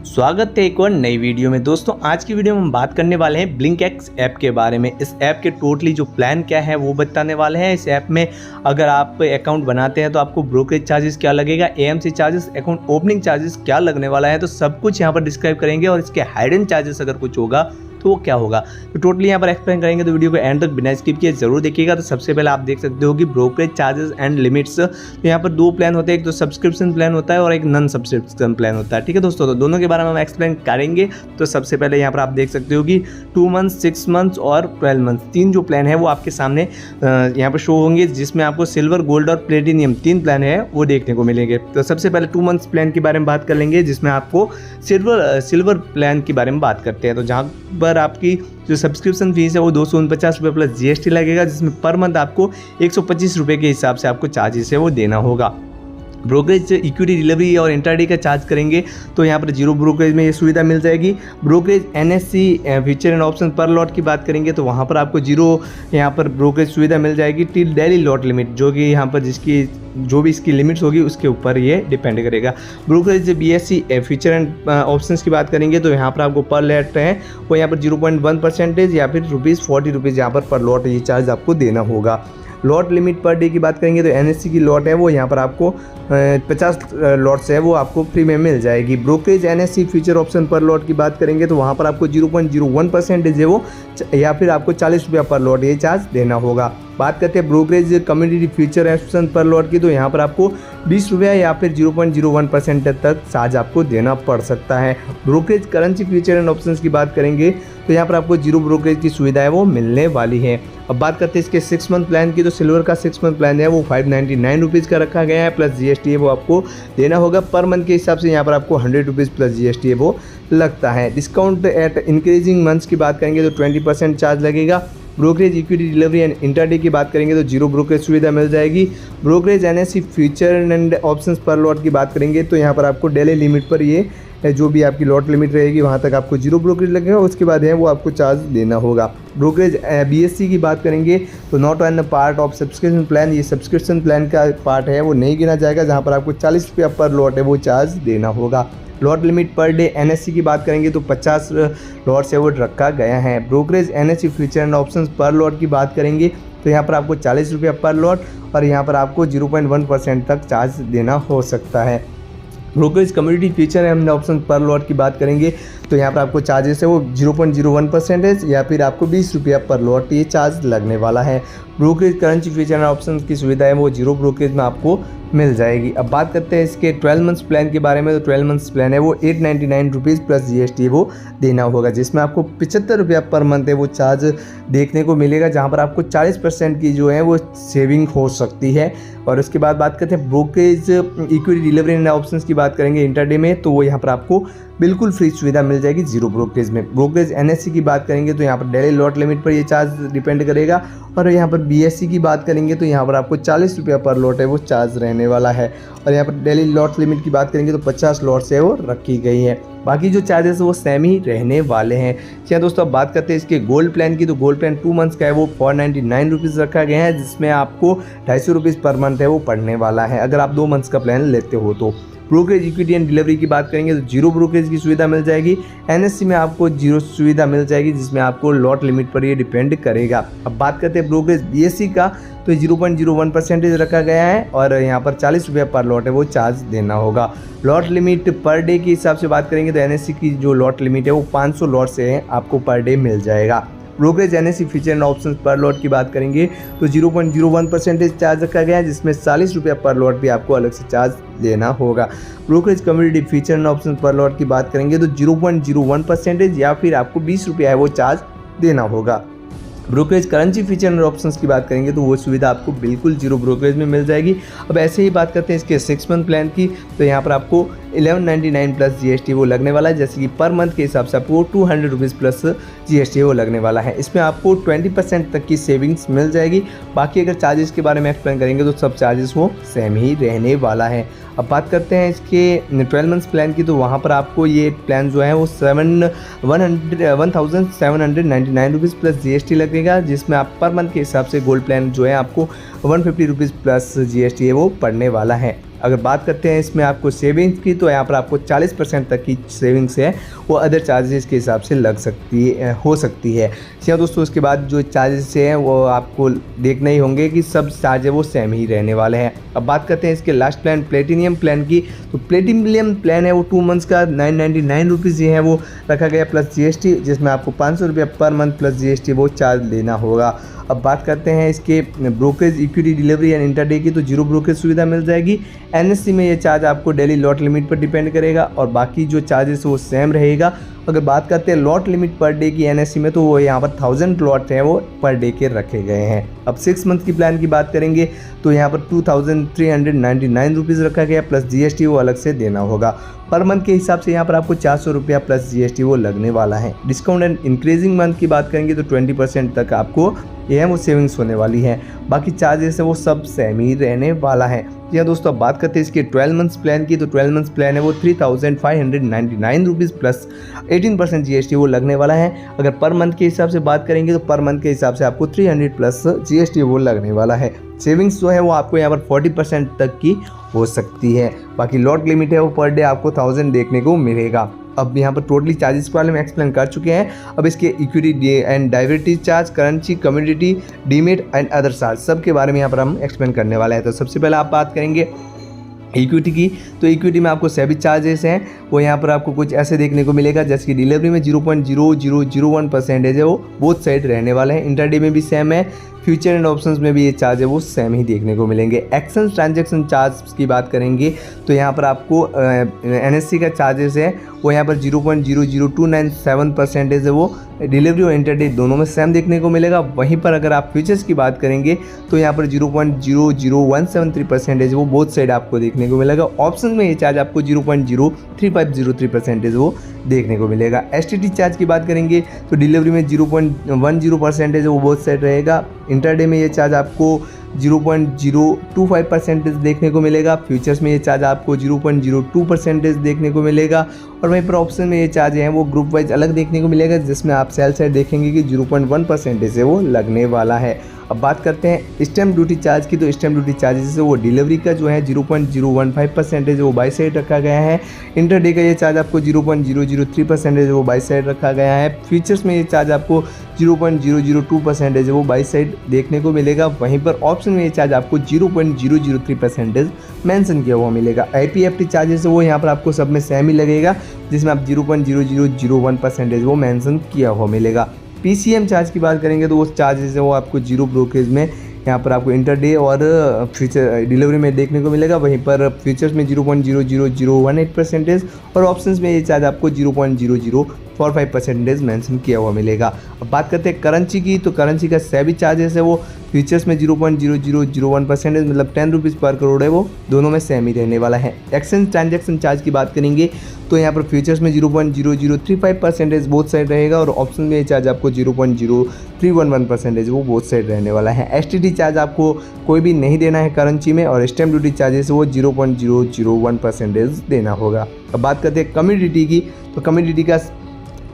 स्वागत है एक और नई वीडियो में। दोस्तों आज की वीडियो में हम बात करने वाले हैं ब्लिंकएक्स ऐप के बारे में। इस ऐप के टोटली जो प्लान क्या है वो बताने वाले हैं। इस ऐप में अगर आप अकाउंट बनाते हैं तो आपको ब्रोकरेज चार्जेस क्या लगेगा, AMC charges, account opening charges क्या लगने वाला है, तो सब कुछ यहाँ पर डिस्क्राइब करेंगे। और इसके हाइडन चार्जेस अगर कुछ होगा तो वो क्या होगा, तो टोटली यहाँ पर एक्सप्लेन करेंगे। तो वीडियो को एंड तक बिना स्किप किए जरूर देखिएगा। तो सबसे पहले आप देख सकते हो कि ब्रोकरेज चार्जेस एंड लिमिट्स, तो यहाँ पर दो प्लान होते हैं, एक तो सब्सक्रिप्शन प्लान होता है और एक नॉन सब्सक्रिप्शन प्लान होता है। ठीक है दोस्तों, तो दोनों के बारे में हम एक्सप्लेन करेंगे। तो सबसे पहले यहाँ पर आप देख सकते हो कि 2 मंथ्स, 6 मंथ्स और 12 मंथ्स, तीन जो प्लान है वो आपके सामने यहाँ पर शो होंगे, जिसमें आपको सिल्वर, गोल्ड और प्लेटिनियम तीन प्लान है वो देखने को मिलेंगे। तो सबसे पहले 2 मंथ्स प्लान के बारे में बात कर लेंगे, जिसमें आपको सिल्वर प्लान के बारे में बात करते हैं। तो जहाँ पर आपकी जो सब्सक्रिप्शन फीस है वो 249 रुपये प्लस जीएसटी लगेगा, जिसमें पर मंथ आपको 125 रुपये के हिसाब से आपको चार्जेस है वो देना होगा। ब्रोकरेज, इक्विटी, डिलीवरी और इंट्राडे का चार्ज करेंगे तो यहाँ पर जीरो ब्रोकरेज में ये सुविधा मिल जाएगी। Brokerage, NSC, future and option पर लॉट की बात करेंगे तो वहाँ पर आपको जीरो यहाँ पर ब्रोकरेज सुविधा मिल जाएगी टिल डेली लॉट लिमिट, जो कि यहाँ पर जो भी इसकी लिमिट्स होगी उसके ऊपर ये डिपेंड करेगा। Brokerage, BSc, future and options की बात करेंगे तो यहाँ पर आपको पर लॉट है वो यहाँ पर 0.1% या फिर ₹40 यहाँ पर लॉट ये चार्ज आपको देना होगा। लॉट लिमिट पर डे की बात करेंगे तो एनएससी की लॉट है वो यहाँ पर आपको 50 लॉट्स है वो आपको फ्री में मिल जाएगी। ब्रोकरेज, एनएससी, फ्यूचर ऑप्शन पर लॉट की बात करेंगे तो वहाँ पर आपको 0.01% है वो या फिर आपको ₹40 पर लॉट ये चार्ज देना होगा। बात करते हैं ब्रोकरेज, कम्युनिटी, फ्यूचर ऑप्शन पर लॉट की, तो यहाँ पर आपको ₹20 या फिर 0.01% तक चार्ज आपको देना पड़ सकता है। Brokerage, currency, future and options की बात करेंगे तो यहाँ पर आपको जीरो ब्रोकरेज की सुविधा है वो मिलने वाली है। अब बात करते हैं इसके 6 मंथ प्लान की, तो सिल्वर का 6 मंथ प्लान है वो ₹599 का रखा गया है, प्लस जीएसटी है वो आपको देना होगा। पर मंथ के हिसाब से यहाँ पर आपको ₹100 प्लस जीएसटी है वो लगता है। डिस्काउंट एट इंक्रीजिंग मंथ्स की बात करेंगे तो 20% चार्ज लगेगा। Brokerage, equity, delivery and intraday की बात करेंगे तो जीरो ब्रोकरेज सुविधा मिल जाएगी। Brokerage, NSC, future and options पर लॉट की बात करेंगे तो यहाँ पर आपको डेली लिमिट पर ये जो भी आपकी लॉट लिमिट रहेगी वहाँ तक आपको जीरो ब्रोकरेज लगेगा, उसके बाद है वो आपको चार्ज देना होगा। ब्रोकरेज, बीएससी की बात करेंगे तो not on part of subscription plan, ये सब्सक्रिप्शन प्लान का पार्ट है वो नहीं गिना जाएगा, जहाँ पर आपको ₹40 पर लॉट है वो चार्ज देना होगा। Lot limit per day, NSC की बात करेंगे तो 50 लॉट्स है वो रखा गया है। Brokerage, NSC, future and options पर लॉट की बात करेंगे तो यहाँ पर आपको ₹40 पर लॉट और यहाँ पर आपको 0.1% तक चार्ज देना हो सकता है। Brokerage, community, future and option पर लॉट की बात करेंगे तो यहाँ पर आपको चार्जेस है वो 0.01% या फिर आपको ₹20 पर लॉट ये चार्ज लगने वाला है। Brokerage, currency, future and option की सुविधा है वो जीरो ब्रोकरेज में आपको मिल जाएगी। अब बात करते हैं इसके 12 मंथ्स प्लान के बारे में, तो 12 मंथ्स प्लान है वो ₹899 प्लस जीएसटी वो देना होगा, जिसमें आपको ₹75 पर मंथ है वो चार्ज देखने को मिलेगा, जहां पर आपको 40% की जो है वो सेविंग हो सकती है। और उसके बाद बात करते हैं brokerage, equity, delivery and options की बात करेंगे इंट्राडे में, तो वो यहाँ पर आपको बिल्कुल फ्री सुविधा मिल जाएगी जीरो ब्रोकरेज में। ब्रोकरेज, एनएससी की बात करेंगे तो यहाँ पर डेली लॉट लिमिट पर ये चार्ज डिपेंड करेगा। और यहाँ पर बीएससी की बात करेंगे तो यहाँ पर आपको ₹40 पर लॉट है वो चार्ज रहने वाला है। और यहाँ पर डेली लॉट लिमिट की बात करेंगे तो 50 लॉट्स है वो रखी गई है। बाकी जो चार्जेस वो सेम ही रहने वाले हैं। क्या दोस्तों, अब बात करते हैं इसके गोल्ड प्लान की, तो गोल्ड प्लान 2 मंथ्स का है वो ₹499 रखा गया है, जिसमें आपको ₹250 पर मंथ है वो पड़ने वाला है अगर आप 2 मंथ्स का प्लान लेते हो तो। ब्रोकरेज, इक्विटी एंड डिलीवरी की बात करेंगे तो जीरो ब्रोकरेज की सुविधा मिल जाएगी। एनएससी में आपको जीरो सुविधा मिल जाएगी, जिसमें आपको लॉट लिमिट पर ये डिपेंड करेगा। अब बात करते हैं ब्रोकरेज, बीएससी का, तो 0.01% रखा गया है और यहाँ पर ₹40 पर लॉट है वो चार्ज देना होगा। लॉट लिमिट पर डे के हिसाब से बात करेंगे तो एनएससी की जो लॉट लिमिट है वो 500 लॉट से है आपको पर डे मिल जाएगा। Brokerage, NSC, future and options पर लॉट की बात करेंगे तो 0.01% चार्ज रखा गया है, जिसमें ₹40 पर लॉट भी आपको अलग से चार्ज देना होगा। Brokerage, community, future and options पर लॉट की बात करेंगे तो 0.01% या फिर आपको ₹20 है वो चार्ज देना होगा। Brokerage, currency, feature and options की बात करेंगे तो वो सुविधा आपको बिल्कुल जीरो ब्रोकरेज में मिल जाएगी। अब ऐसे ही बात करते हैं इसके 6 मंथ प्लान की, तो यहाँ पर आपको 1199 प्लस जीएसटी वो लगने वाला है, जैसे कि पर मंथ के हिसाब से आपको ₹200 प्लस जीएसटी वो लगने वाला है। इसमें आपको 20% तक की सेविंग्स मिल जाएगी। बाकी अगर चार्जेस के बारे में एक्सप्लेन करेंगे तो सब चार्जेस वो सेम ही रहने वाला है। अब बात करते हैं इसके 12 मंथ्स प्लान की, तो वहाँ पर आपको ये प्लान जो है वो 1799 रुपीज़ प्लस जीएसटी लगेगा, जिसमें आप पर मंथ के हिसाब से गोल्ड प्लान जो है आपको ₹150 प्लस जीएसटी है वो पड़ने वाला है। अगर बात करते हैं इसमें आपको सेविंग्स की, तो यहाँ पर आपको 40% तक की सेविंग्स है वो अदर चार्जेस के हिसाब से हो सकती है। जी हाँ दोस्तों, उसके बाद जो चार्जेस हैं वो आपको देखने ही होंगे कि सब चार्ज है वो सेम ही रहने वाले हैं। अब बात करते हैं इसके लास्ट प्लान प्लेटिनियम प्लान की। तो प्लेटिनियम प्लान है वो 2 मंथ्स का 999 रुपीज़ ये है वो रखा गया प्लस GST, जिसमें आपको 500 रुपया पर मंथ प्लस GST वो चार्ज लेना होगा। अब बात करते हैं इसके brokerage equity delivery and intraday की, तो 0 ब्रोकरेज सुविधा मिल जाएगी। NSE में ये चार्ज आपको डेली लॉट लिमिट पर डिपेंड करेगा और बाकी जो चार्जेस वो सेम रहेगा। अगर बात करते हैं लॉट लिमिट पर डे की NSE में, तो वो यहाँ पर 1000 लॉट हैं वो पर डे के रखे गए हैं। अब 6 मंथ की प्लान की बात करेंगे तो यहाँ पर 2399 रुपीज़ रखा गया प्लस GST वो अलग से देना होगा। पर मंथ के हिसाब से यहाँ पर आपको 400 रुपया प्लस GST वो लगने वाला है। डिस्काउंट एंड इंक्रीजिंग मंथ की बात करेंगे तो 20% तक आपको ये है वो सेविंग्स होने वाली है। बाकी चार्जेस है वो सब सेम ही रहने वाला है। जी हाँ दोस्तों, अब बात करते हैं इसके 12 मंथ्स प्लान की। तो 12 मंथ्स प्लान है वो 3599 रुपीज़ प्लस 18% GST वो लगने वाला है। अगर पर मंथ के हिसाब से बात करेंगे तो पर मंथ के हिसाब से आपको 300 प्लस GST वो लगने वाला है। सेविंग्स जो है वो आपको यहाँ पर 40% तक की हो सकती है। बाकी लॉट लिमिट है वो पर डे आपको 1000 देखने को मिलेगा। अब यहाँ पर टोटली चार्जेस के बारे में एक्सप्लेन कर चुके हैं। अब इसके equity and diversity charge, currency, community, demat and other charge सब के बारे में यहाँ पर हम एक्सप्लेन करने वाले हैं। तो सबसे पहले आप बात करेंगे इक्विटी की। तो इक्विटी में आपको सभी चार्जेस हैं वो यहाँ पर आपको कुछ ऐसे देखने को मिलेगा, जैसे कि डिलीवरी में 0.0001% है वो बोथ साइड रहने वाले हैं। इंटरडे में भी सेम है, फ्यूचर एंड ऑप्शंस में भी ये चार्ज है वो सेम ही देखने को मिलेंगे। एक्शन ट्रांजैक्शन चार्ज की बात करेंगे तो यहाँ पर आपको NSE का चार्जेस है वो यहाँ पर 0.00297% है वो डिलीवरी और इंटरडे दोनों में सेम देखने को मिलेगा। वहीं पर अगर आप फ्यूचर्स की बात करेंगे तो यहाँ पर 0.00173% है वो बोथ साइड आपको देखने को मिलेगा। ऑप्शन में ये चार्ज आपको 0.03503% वो देखने को मिलेगा। STT चार्ज की बात करेंगे तो डिलीवरी में 0.10% वो बोथ साइड रहेगा। इंटरडे में ये चार्ज आपको 0.025% देखने को मिलेगा। फ्यूचर्स में ये चार्ज आपको 0.02% देखने को मिलेगा। और वहीं पर ऑप्शन में ये चार्ज हैं वो ग्रुप वाइज अलग देखने को मिलेगा, जिसमें आप सेल साइड देखेंगे कि 0.1% से वो लगने वाला है। अब बात करते हैं स्टैम्प ड्यूटी चार्ज की। तो स्टैम्प ड्यूटी चार्जेस से वो डिलीवरी का जो है 0.015% वो बाई साइड रखा गया है। इंटरडे का ये चार्ज आपको 0.003% वो बाई साइड रखा गया है। फ्यूचर्स में ये चार्ज आपको 0.002% वो बाई साइड देखने को मिलेगा। वहीं पर ऑप्शन में ये चार्ज आपको 0.003% मेंशन किया हुआ मिलेगा। IPFT चार्जेस वो यहाँ पर आपको सब में सेम ही लगेगा, जिसमें आप 0.0001% वो मेंशन किया हुआ मिलेगा। PCM चार्ज की बात करेंगे तो वो चार्जेस है वो आपको 0 ब्रोकरेज में यहाँ पर आपको इंटरडे और फ्यूचर डिलीवरी में देखने को मिलेगा। वहीं पर फ्यूचर्स में 0.00018% और ऑप्शंस में ये चार्ज आपको 0.0045% मेंशन किया हुआ मिलेगा। अब बात करते हैं करेंसी की। तो करेंसी का सभी चार्जेस है वो फ्यूचर्स में 0.0001% मतलब 10 रुपीज़ पर करोड़ है वो दोनों में सेम ही रहने वाला है। एक्सचेंज ट्रांजैक्शन चार्ज की बात करेंगे तो यहाँ पर फ्यूचर्स में 0.0035% बोथ साइड रहेगा और ऑप्शन में ये चार्ज आपको 0.0311% वो बोथ साइड रहने वाला है। STT चार्ज आपको कोई भी नहीं देना है करेंसी में और स्टैम्प ड्यूटी चार्जेस वो 0.001% देना होगा। अब बात करते हैं कम्युनिटी की। तो कम्युनिटी का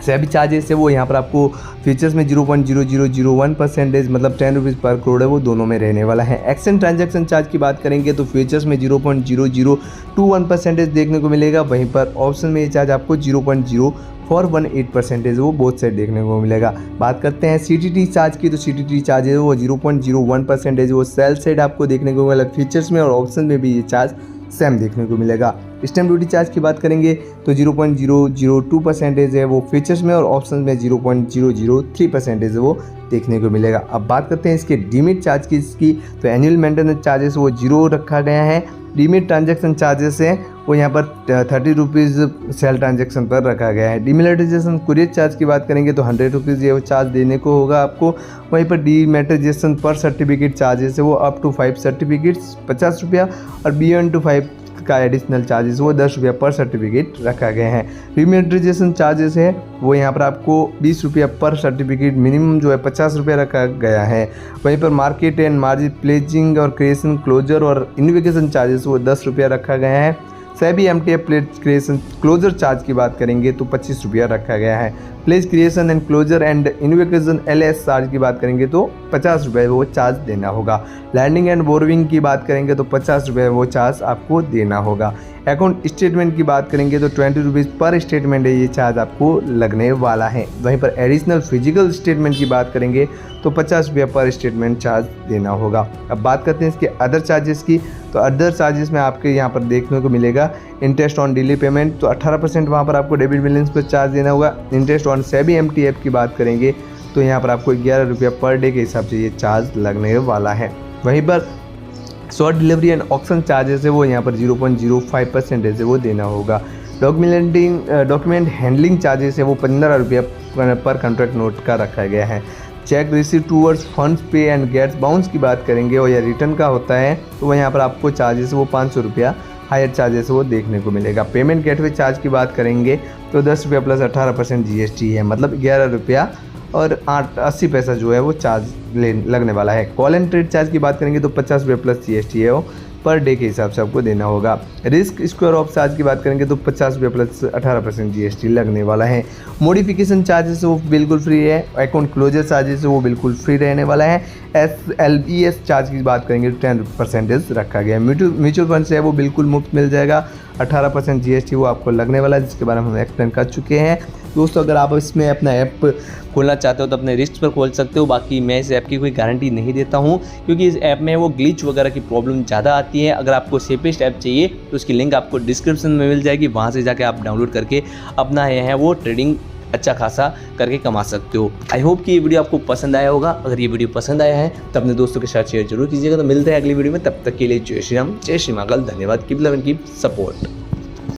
सभी चार्जेस है वो यहाँ पर आपको फ्यूचर्स में 0.0001% मतलब 10 रुपीज़ पर करोड़ है वो दोनों में रहने वाला है। एक्सचेंज ट्रांजैक्शन चार्ज की बात करेंगे तो फ्यूचर्स में 0.0021% देखने को मिलेगा। वहीं पर ऑप्शन में ये चार्ज आपको 0.0418% वो बोथ साइड देखने को मिलेगा। बात करते हैं CTT चार्ज की। तो CTT चार्ज है वो 0.01% वो सेल साइड आपको देखने को मिलेगा। फ्यूचर्स में और ऑप्शन में भी ये चार्ज सेम देखने को मिलेगा। स्टैम्प ड्यूटी चार्ज की बात करेंगे तो 0.002% है वो फ्यूचर्स में और ऑप्शन में 0.003% वो देखने को मिलेगा। अब बात करते हैं इसके डीमेट चार्ज की। तो एनुअल मेंटेनेंस चार्जेस वो 0 रखा गया है। डीमेट ट्रांजैक्शन चार्जेस है वो यहाँ पर 30 रुपीज़ सेल ट्रांजैक्शन पर रखा गया है। डीमैटेराइजेशन कुरियर चार्ज की बात करेंगे तो 100 रुपीज़ ये वो चार्ज देने को होगा आपको। वहीं पर डीमैटेराइजेशन पर सर्टिफिकेट चार्जेस है वो अप टू 5 सर्टिफिकेट्स 50 रुपया और बियॉन्ड टू 5 का एडिशनल चार्जेस वो 10 रुपया पर सर्टिफिकेट रखा गया है। डीमैटेराइजेशन चार्जेस है वो यहाँ पर आपको 20 रुपया पर सर्टिफिकेट मिनिमम जो है 50 रुपया रखा गया है। वहीं पर मार्केट एंड मार्जिन प्लेजिंग और क्रिएशन क्लोजर और इन्वेस्टिगेशन चार्जेस वो 10 रुपया रखा गया है। सभी MTF plate creation closure charge की बात करेंगे तो 25 रुपया रखा गया है। Place creation and closure and invocation LS charge की बात करेंगे तो 50 रुपये वो चार्ज देना होगा। लैंडिंग एंड बोर्विंग की बात करेंगे तो 50 रुपये वो चार्ज आपको देना होगा। अकाउंट स्टेटमेंट की बात करेंगे तो 20 रुपीज़ पर स्टेटमेंट है ये चार्ज आपको लगने वाला है। वहीं पर एडिशनल फिजिकल स्टेटमेंट की बात करेंगे तो 50 रुपये पर स्टेटमेंट चार्ज देना होगा। अब बात करते हैं इसके अदर चार्जेस की, तो अदर चार्जेस में आपके यहाँ पर देखने को मिलेगा इंटरेस्ट ऑन डेली पेमेंट, तो 18% वहाँ पर आपको डेबिट बैलेंस पर चार्ज देना होगा। इंटरेस्ट ऑन सेबी MTF की बात करेंगे तो यहाँ पर आपको 11 रुपये पर डे के हिसाब से ये चार्ज लगने वाला है। वहीं पर short delivery and auction charges है वो यहाँ पर 0.05% है वो देना होगा। डॉक्यूमेंट हैंडलिंग चार्जेस है वो 15 रुपये पर कॉन्ट्रैक्ट नोट का रखा गया है। चेक रिसीव टूवर्ड्स फंड्स पे एंड गेट्स बाउंस की बात करेंगे और या रिटर्न का होता है तो वह यहाँ पर आपको चार्जेस वो 500 रुपया हायर चार्जेस वो देखने को मिलेगा। पेमेंट गेटवे चार्ज की बात करेंगे तो 10 रुपया प्लस 18% GST है, मतलब 11 रुपया और 80 पैसा जो है वो चार्ज लगने वाला है। कॉल एंड ट्रेड चार्ज की बात करेंगे तो 50 रुपये प्लस GST है वो पर डे के हिसाब से आपको देना होगा। रिस्क स्क्वायर ऑफ चार्ज की बात करेंगे तो 50 रुपये प्लस 18% GST लगने वाला है। मॉडिफिकेशन चार्जेस वो बिल्कुल फ्री है। अकाउंट क्लोजर चार्जेस वो बिल्कुल फ्री रहने वाला है। SLBS चार्ज की बात करेंगे तो 10% रखा गया है। म्यूचुअल फंड से है वो बिल्कुल मुफ्त मिल जाएगा। 18% GST वो आपको लगने वाला है, जिसके बारे में हम एक्सप्लेन कर चुके हैं। दोस्तों अगर आप इसमें अपना ऐप खोलना चाहते हो तो अपने रिस्क पर खोल सकते हो। बाकी मैं इस ऐप की कोई गारंटी नहीं देता हूँ, क्योंकि इस ऐप में वो ग्लिच वगैरह की प्रॉब्लम ज़्यादा आती है। अगर आपको सेफेस्ट ऐप चाहिए तो उसकी लिंक आपको डिस्क्रिप्शन में मिल जाएगी, वहाँ से जाके आप डाउनलोड करके अपना है वो ट्रेडिंग अच्छा खासा करके कमा सकते हो। आई होप कि ये वीडियो आपको पसंद आया होगा। अगर ये वीडियो पसंद आया है तो अपने दोस्तों के साथ शेयर जरूर कीजिएगा। तो मिलते हैं अगली वीडियो में, तब तक के लिए जय श्री राम, जय श्री महाकाल। धन्यवाद। Keep love and keep support.